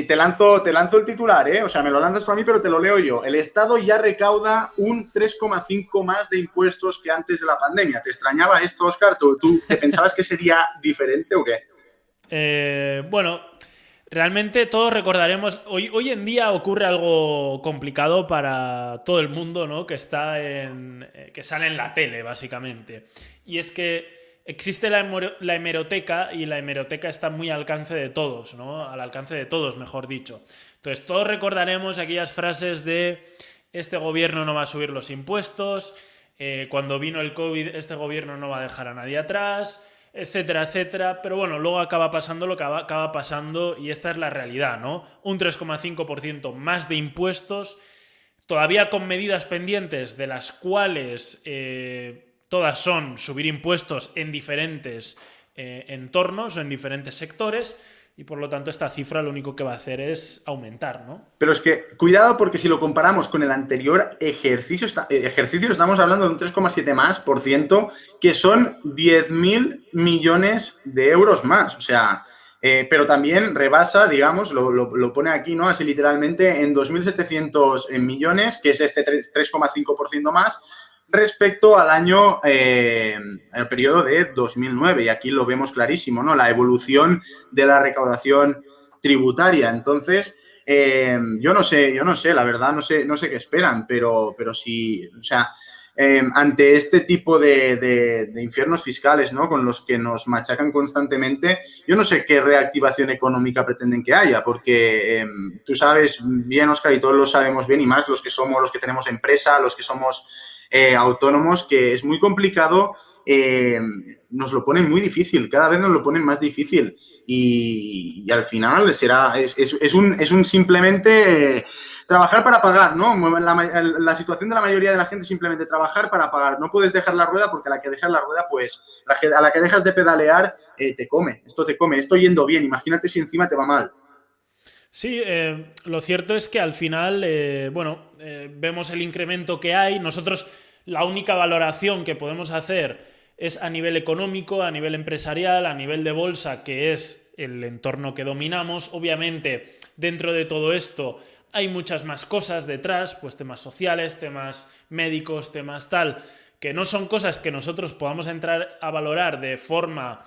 te lanzo el titular, ¿eh? O sea, me lo lanzas tú a mí, pero te lo leo yo. El Estado ya recauda un 3,5 más de impuestos que antes de la pandemia. ¿Te extrañaba esto, Óscar? ¿Tú te pensabas que sería diferente o qué? Bueno, realmente todos recordaremos, hoy en día ocurre algo complicado para todo el mundo, ¿no? Que sale en la tele, básicamente. Y es que existe la hemeroteca y la hemeroteca está muy al alcance de todos, ¿no? Al alcance de todos, mejor dicho. Entonces, todos recordaremos aquellas frases de este gobierno no va a subir los impuestos, cuando vino el COVID, este gobierno no va a dejar a nadie atrás, etcétera, etcétera. Pero bueno, luego acaba pasando lo que acaba pasando y esta es la realidad, ¿no? Un 3,5% más de impuestos, todavía con medidas pendientes de las cuales todas son subir impuestos en diferentes entornos o en diferentes sectores y por lo tanto esta cifra lo único que va a hacer es aumentar, ¿no? Pero es que, cuidado, porque si lo comparamos con el anterior ejercicio estamos hablando de un 3,7 más por ciento, que son 10.000 millones de euros más. O sea, pero también rebasa, digamos, lo pone aquí, ¿no? Así literalmente en 2.700 millones, que es este 3,5% más respecto al año, el periodo de 2009. Y aquí lo vemos clarísimo, ¿no? La evolución de la recaudación tributaria. Entonces, yo no sé, la verdad, no sé qué esperan, pero sí, o sea, ante este tipo de infiernos fiscales, ¿no? Con los que nos machacan constantemente, yo no sé qué reactivación económica pretenden que haya, porque tú sabes bien, Óscar, y todos lo sabemos bien, y más los que tenemos empresa, los que somos autónomos, que es muy complicado. Nos lo ponen muy difícil, cada vez nos lo ponen más difícil y al final es un simplemente trabajar para pagar, ¿no? La situación de la mayoría de la gente es simplemente trabajar para pagar. No puedes dejar la rueda porque a la que dejas la rueda, pues a la que dejas de pedalear, te come, esto yendo bien, imagínate si encima te va mal. Sí, lo cierto es que al final, vemos el incremento que hay. Nosotros la única valoración que podemos hacer es a nivel económico, a nivel empresarial, a nivel de bolsa, que es el entorno que dominamos. Obviamente, dentro de todo esto hay muchas más cosas detrás, pues temas sociales, temas médicos, temas tal, que no son cosas que nosotros podamos entrar a valorar de forma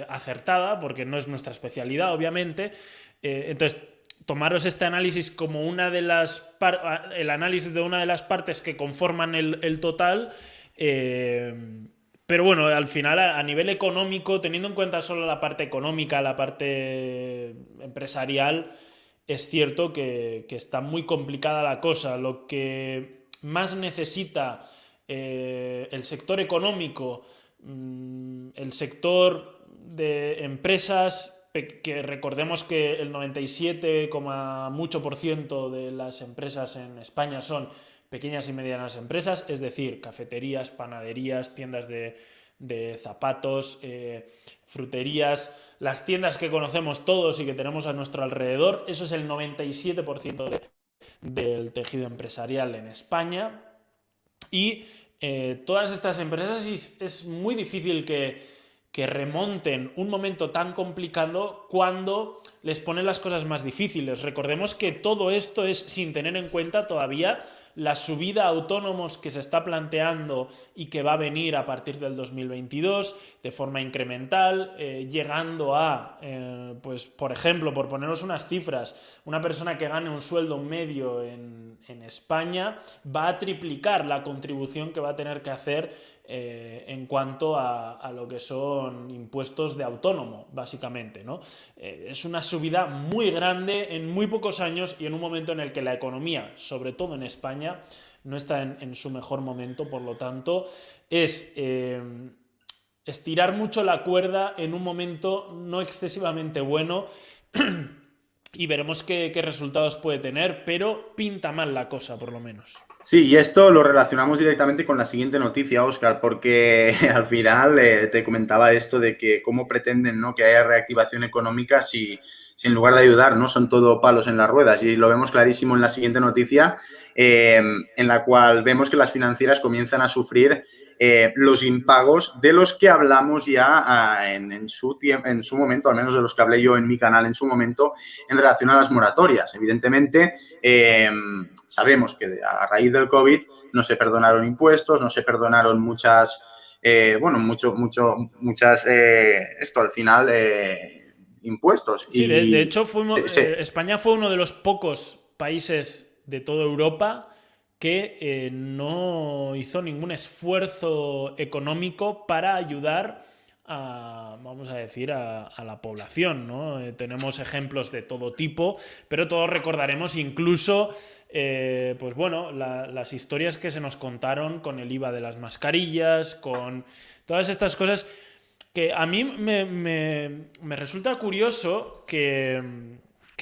acertada, porque no es nuestra especialidad, obviamente. Entonces, tomaros este análisis como el análisis de una de las partes que conforman el total. Pero bueno, al final, a nivel económico, teniendo en cuenta solo la parte económica, la parte empresarial, es cierto que está muy complicada la cosa. Lo que más necesita el sector económico, el sector de empresas, que recordemos que el 97, mucho por ciento de las empresas en España son pequeñas y medianas empresas, es decir, cafeterías, panaderías, tiendas de zapatos, fruterías, las tiendas que conocemos todos y que tenemos a nuestro alrededor. Eso es el 97% del tejido empresarial en España. Y todas estas empresas es muy difícil que remonten un momento tan complicado cuando les ponen las cosas más difíciles. Recordemos que todo esto es sin tener en cuenta todavía la subida a autónomos que se está planteando y que va a venir a partir del 2022 de forma incremental, llegando a, pues por ejemplo, por poneros unas cifras, una persona que gane un sueldo medio en España va a triplicar la contribución que va a tener que hacer en cuanto a lo que son impuestos de autónomo, básicamente, ¿no? Es una subida muy grande en muy pocos años y en un momento en el que la economía, sobre todo en España, no está en su mejor momento. Por lo tanto, es estirar mucho la cuerda en un momento no excesivamente bueno y veremos qué resultados puede tener, pero pinta mal la cosa, por lo menos. Sí, y esto lo relacionamos directamente con la siguiente noticia, Óscar, porque al final te comentaba esto de que cómo pretenden, ¿no?, que haya reactivación económica si en lugar de ayudar, ¿no?, son todo palos en las ruedas. Y lo vemos clarísimo en la siguiente noticia, en la cual vemos que las financieras comienzan a sufrir los impagos de los que hablamos ya en su momento, al menos de los que hablé yo en mi canal en su momento, en relación a las moratorias. Evidentemente, sabemos que a raíz del COVID no se perdonaron impuestos, no se perdonaron muchas, esto al final, impuestos. Sí, y de hecho, España fue uno de los pocos países de toda Europa que no hizo ningún esfuerzo económico para ayudar vamos a decir, a la población, ¿no? Tenemos ejemplos de todo tipo, pero todos recordaremos incluso, pues bueno, las historias que se nos contaron con el IVA de las mascarillas, con todas estas cosas que a mí me resulta curioso que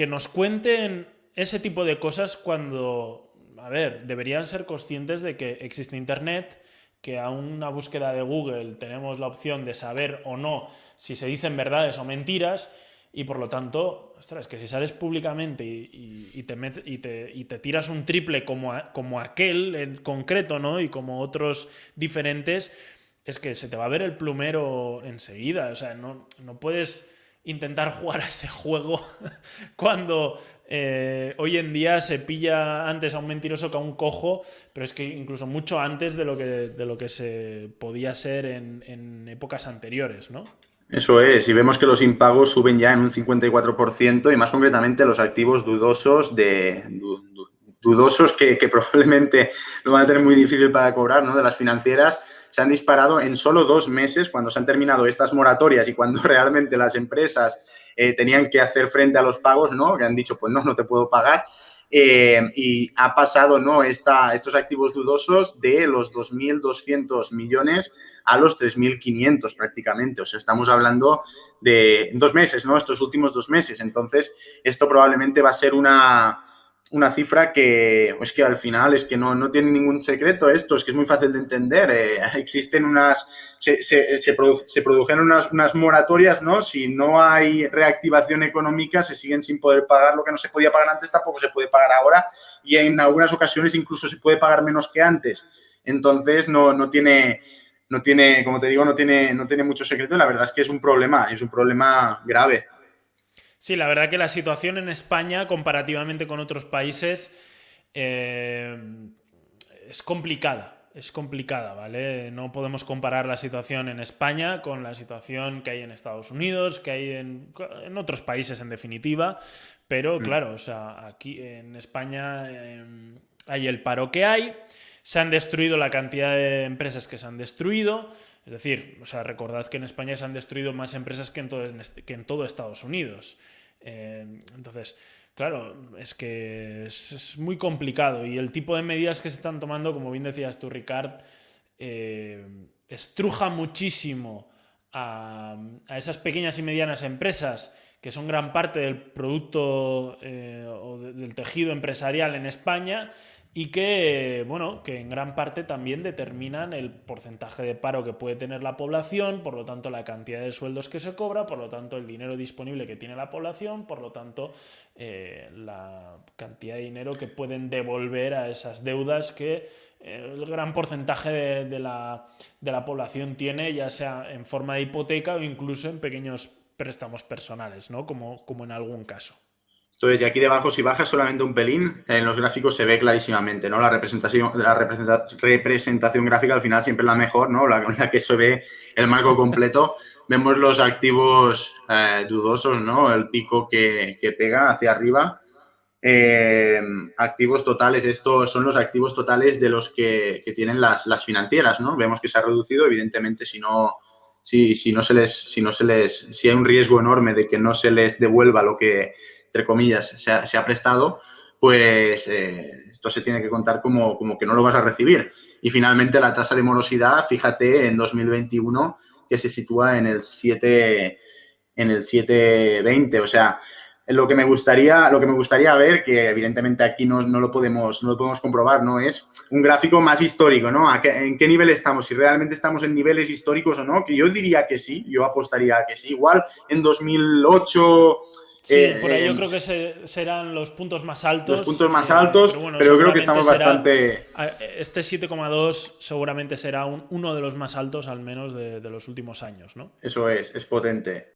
nos cuenten ese tipo de cosas cuando, a ver, deberían ser conscientes de que existe Internet, que a una búsqueda de Google tenemos la opción de saber o no si se dicen verdades o mentiras, y por lo tanto, ostras, que si sales públicamente y te tiras un triple como aquel en concreto, ¿no? Y como otros diferentes, es que se te va a ver el plumero enseguida. O sea, no puedes intentar jugar a ese juego cuando hoy en día se pilla antes a un mentiroso que a un cojo, pero es que incluso mucho antes de lo que se podía ser en épocas anteriores, ¿no? Eso es, y vemos que los impagos suben ya en un 54% y más concretamente los activos dudosos dudosos que probablemente lo van a tener muy difícil para cobrar, ¿no? De las financieras, se han disparado en solo 2 meses, cuando se han terminado estas moratorias y cuando realmente las empresas tenían que hacer frente a los pagos, ¿no? Que han dicho, pues no te puedo pagar. Y ha pasado, ¿no? Estos activos dudosos de los 2.200 millones a los 3.500 prácticamente. O sea, estamos hablando de 2 meses, ¿no? Estos últimos 2 meses. Entonces, esto probablemente va a ser una cifra que, pues que al final es que no tiene ningún secreto esto, es que es muy fácil de entender. Existen se produjeron unas moratorias, ¿no? Si no hay reactivación económica, se siguen sin poder pagar lo que no se podía pagar antes, tampoco se puede pagar ahora, y en algunas ocasiones incluso se puede pagar menos que antes. Entonces, no tiene, como te digo, no tiene mucho secreto, y la verdad es que es un problema grave. Sí, la verdad que la situación en España, comparativamente con otros países, es complicada. Es complicada, ¿vale? No podemos comparar la situación en España con la situación que hay en Estados Unidos, que hay en otros países, en definitiva. Pero, claro, o sea, aquí en España hay el paro que hay. Se han destruido la cantidad de empresas que se han destruido. Es decir, o sea, recordad que en España se han destruido más empresas que en todo Estados Unidos. Entonces, claro, es que es muy complicado. Y el tipo de medidas que se están tomando, como bien decías tú, Ricard, estruja muchísimo a esas pequeñas y medianas empresas que son gran parte del producto o del tejido empresarial en España, y que, bueno, que en gran parte también determinan el porcentaje de paro que puede tener la población, por lo tanto la cantidad de sueldos que se cobra, por lo tanto el dinero disponible que tiene la población, por lo tanto la cantidad de dinero que pueden devolver a esas deudas que el gran porcentaje de la población tiene, ya sea en forma de hipoteca o incluso en pequeños préstamos personales, ¿no? Como en algún caso. Entonces, y aquí debajo, si bajas solamente un pelín, en los gráficos se ve clarísimamente, ¿no? La representación gráfica al final siempre es la mejor, ¿no? La que se ve el marco completo. Vemos los activos dudosos, ¿no? El pico que pega hacia arriba. Activos totales, estos son los activos totales de los que tienen las financieras, ¿no? Vemos que se ha reducido, evidentemente, si hay un riesgo enorme de que no se les devuelva lo que, entre comillas, se ha prestado, pues esto se tiene que contar como que no lo vas a recibir. Y finalmente la tasa de morosidad, fíjate, en 2021, que se sitúa en el 7,20. O sea, lo que me gustaría ver, que evidentemente aquí no lo podemos comprobar, ¿no? Es un gráfico más histórico, ¿no? ¿En qué nivel estamos? Si realmente estamos en niveles históricos o no, que yo diría que sí, yo apostaría a que sí. Igual en 2008... Sí, por ahí yo creo que serán los puntos más altos. Los puntos más altos, pero, bueno, pero creo que estamos bastante... Este 7,2 seguramente será uno de los más altos, al menos, de los últimos años, ¿no? Eso es potente.